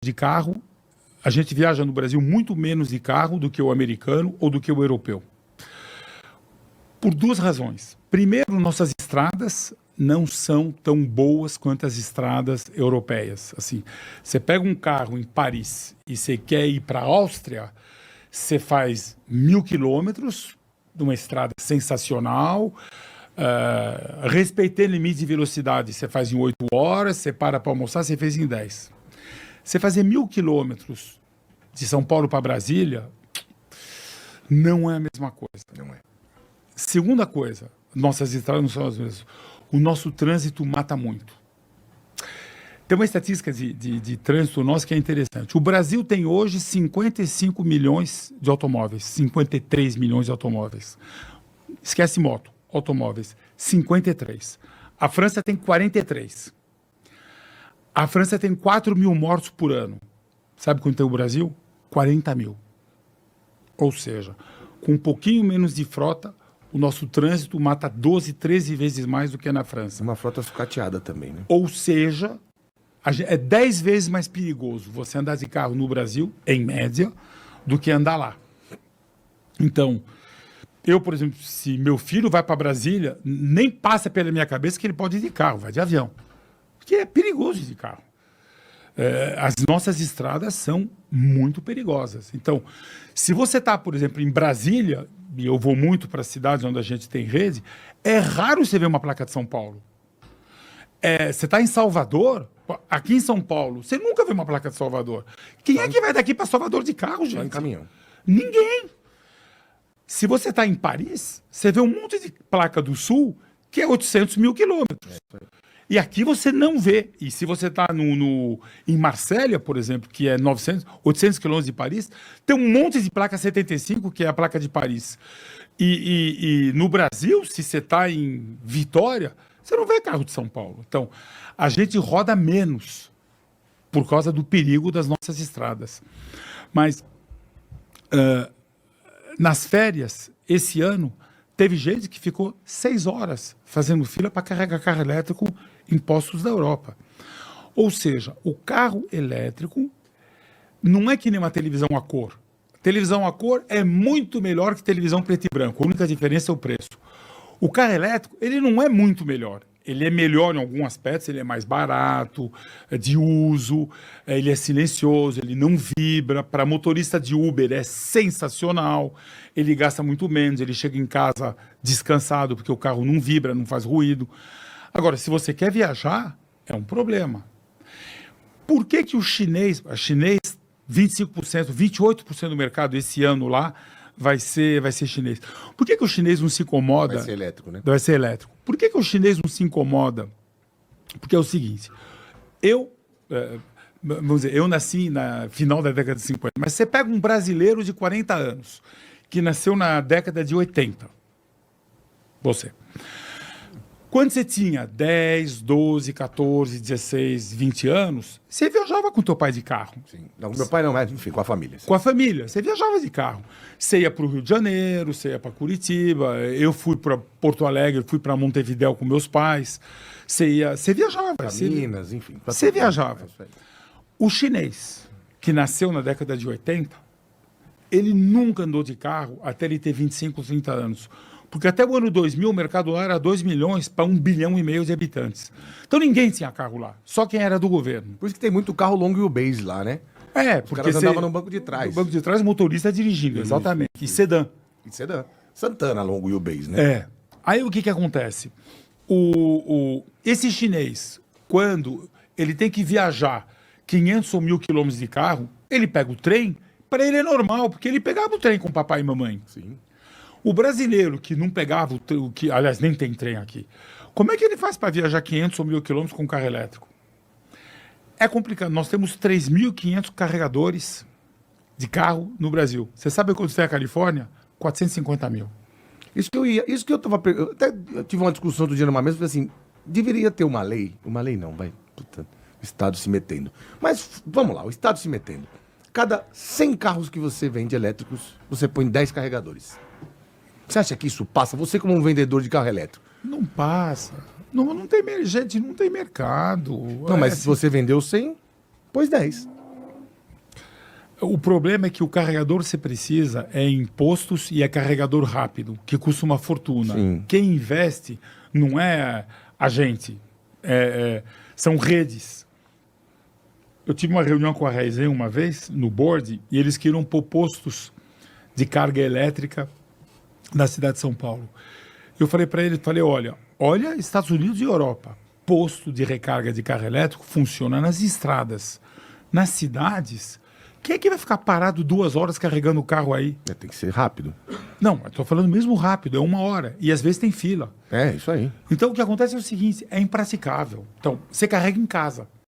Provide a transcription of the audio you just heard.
de carro, a gente viaja no Brasil muito menos de carro do que o americano ou do que o europeu. Por duas razões. Primeiro, nossas estradas não são tão boas quanto as estradas europeias. Assim, você pega um carro em Paris e você quer ir para a Áustria, você faz 1.000 quilômetros de uma estrada sensacional, respeitando limite de velocidade, você faz em 8 horas, você para almoçar, você fez em 10. Você fazer 1.000 quilômetros de São Paulo para Brasília não é a mesma coisa. Não é. Segunda coisa, nossas estradas não são as mesmas. O nosso trânsito mata muito. Tem uma estatística de trânsito nosso que é interessante. O Brasil tem hoje 55 milhões de automóveis, 53 milhões de automóveis. Esquece moto, automóveis, 53. A França tem 43. A França tem 4 mil mortos por ano. Sabe quanto tem o Brasil? 40 mil. Ou seja, com um pouquinho menos de frota, o nosso trânsito mata 12, 13 vezes mais do que na França. Uma frota sucateada também, né? Ou seja, é 10 vezes mais perigoso você andar de carro no Brasil, em média, do que andar lá. Então, eu, por exemplo, se meu filho vai para Brasília, nem passa pela minha cabeça que ele pode ir de carro, vai de avião. Porque é perigoso ir de carro. As nossas estradas são muito perigosas. Então, se você está, por exemplo, em Brasília, e eu vou muito para cidades onde a gente tem rede, é raro você ver uma placa de São Paulo. Você está em Salvador, aqui em São Paulo, você nunca vê uma placa de Salvador. Quem é que vai daqui para Salvador de carro, gente? Só em caminhão. Ninguém. Se você está em Paris, você vê um monte de placa do Sul que é 800 mil quilômetros. E aqui você não vê. E se você está em Marsella, por exemplo, que é 800 quilômetros de Paris, tem um monte de placa 75, que é a placa de Paris. E no Brasil, se você está em Vitória, você não vê carro de São Paulo. Então, a gente roda menos por causa do perigo das nossas estradas. Mas, nas férias, esse ano, teve gente que ficou 6 horas fazendo fila para carregar carro elétrico em postos da Europa. Ou seja, o carro elétrico não é que nem uma televisão a cor. Televisão a cor é muito melhor que televisão preto e branco. A única diferença é o preço. O carro elétrico, ele não é muito melhor. Ele é melhor em alguns aspectos, ele é mais barato, de uso, ele é silencioso, ele não vibra. Para motorista de Uber é sensacional, ele gasta muito menos, ele chega em casa descansado porque o carro não vibra, não faz ruído. Agora, se você quer viajar, é um problema. Por que que o chinês 25%, 28% do mercado esse ano lá vai ser chinês? Por que que o chinês não se incomoda? Vai ser elétrico, né? Vai ser elétrico. Por que que o chinês não se incomoda? Porque é o seguinte, vamos dizer, eu nasci na final da década de 50, mas você pega um brasileiro de 40 anos, que nasceu na década de 80, você... Quando você tinha 10, 12, 14, 16, 20 anos, você viajava com teu pai de carro. Sim. Não, meu pai não, mas enfim, com a família. Sim. Com a família. Você viajava de carro. Você ia para o Rio de Janeiro, você ia para Curitiba. Eu fui para Porto Alegre, fui para Montevidéu com meus pais. Você viajava. Para Minas, enfim. Você viajava. O chinês, que nasceu na década de 80, ele nunca andou de carro até ele ter 25, 30 anos. Porque até o ano 2000 o mercado lá era 2 milhões para 1,5 bilhão de habitantes. Então ninguém tinha carro lá, só quem era do governo. Por isso que tem muito carro long wheelbase lá, né? Porque os caras andavam no banco de trás. No banco de trás, o motorista dirigindo, exatamente. E sedã. E sedã. Santana long wheelbase, né? Aí o que acontece? Esse chinês, quando ele tem que viajar 500 ou 1.000 quilômetros de carro, ele pega o trem, para ele é normal, porque ele pegava o trem com papai e mamãe. Sim. O brasileiro que não pegava aliás, nem tem trem aqui, como é que ele faz para viajar 500 ou 1.000 quilômetros com carro elétrico? É complicado. Nós temos 3.500 carregadores de carro no Brasil. Você sabe quanto tem a Califórnia? 450 mil. Isso que eu tava... Eu até tive uma discussão outro dia numa mesa, falei assim, deveria ter uma lei não, vai, puta, o Estado se metendo. Mas, vamos lá, o Estado se metendo. Cada 100 carros que você vende elétricos, você põe 10 carregadores. Você acha que isso passa? Você como um vendedor de carro elétrico? Não passa. Gente, não tem mercado. Não, mas se você vendeu 100, pôs 10. O problema é que o carregador você precisa é em postos e é carregador rápido, que custa uma fortuna. Sim. Quem investe não é a gente, são redes. Eu tive uma reunião com a Raizen uma vez, no board, e eles queriam pôr postos de carga elétrica na cidade de São Paulo. Eu falei para ele, olha Estados Unidos e Europa, posto de recarga de carro elétrico funciona nas estradas. Nas cidades, quem é que vai ficar parado 2 horas carregando o carro aí? Tem que ser rápido. Não, eu estou falando mesmo rápido, é 1 hora. E às vezes tem fila. É, isso aí. Então o que acontece é o seguinte, é impraticável. Então, você carrega em casa.